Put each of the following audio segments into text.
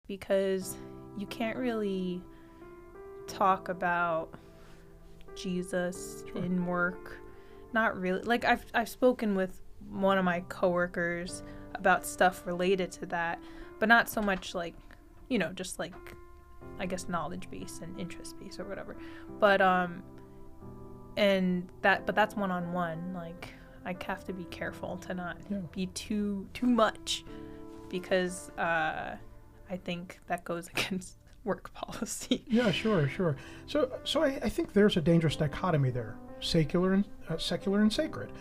because you can't really talk about Jesus in work. Not really. Like I've spoken with one of my coworkers about stuff related to that, but not so much like, just like, I guess, knowledge base and interest base or whatever. But but that's one-on-one. Like, I have to be careful to not be too much, because I think that goes against work policy. Yeah, sure. So I think there's a dangerous dichotomy there, secular and sacred.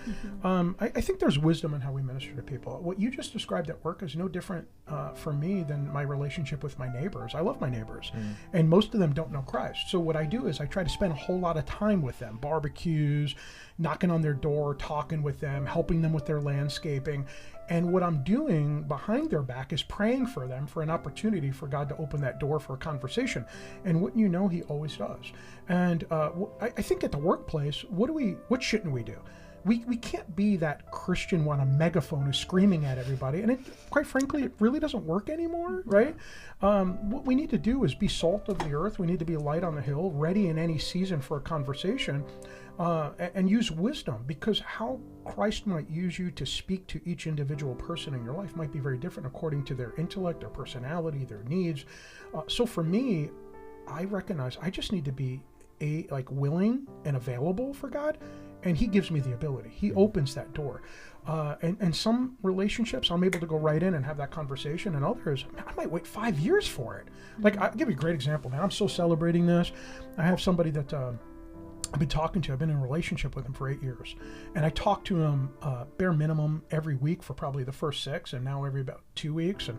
I think there's wisdom in how we minister to people. What you just described at work is no different for me than my relationship with my neighbors. I love my neighbors, and most of them don't know Christ. So what I do is I try to spend a whole lot of time with them, barbecues, knocking on their door, talking with them, helping them with their landscaping. And what I'm doing behind their back is praying for them for an opportunity for God to open that door for a conversation. And wouldn't you know, He always does. And I think at the workplace, what shouldn't we do? We can't be that Christian when a megaphone is screaming at everybody. And quite frankly, it really doesn't work anymore, right? What we need to do is be salt of the earth. We need to be light on the hill, ready in any season for a conversation, and use wisdom, because how Christ might use you to speak to each individual person in your life might be very different according to their intellect, their personality, their needs. So for me, I recognize I just need to be willing and available for God, and He gives me the ability. He opens that door. And some relationships I'm able to go right in and have that conversation, and others, man, I might wait 5 years for it. Like, I'll give you a great example, man. I'm so celebrating this. I have somebody that I've been talking to. I've been in a relationship with him for 8 years, and I talk to him bare minimum every week for probably the first 6, and now every about 2 weeks. And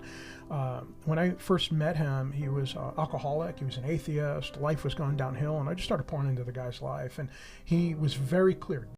when I first met him, he was alcoholic. He was an atheist. Life was going downhill, and I just started pouring into the guy's life, and he was very clear.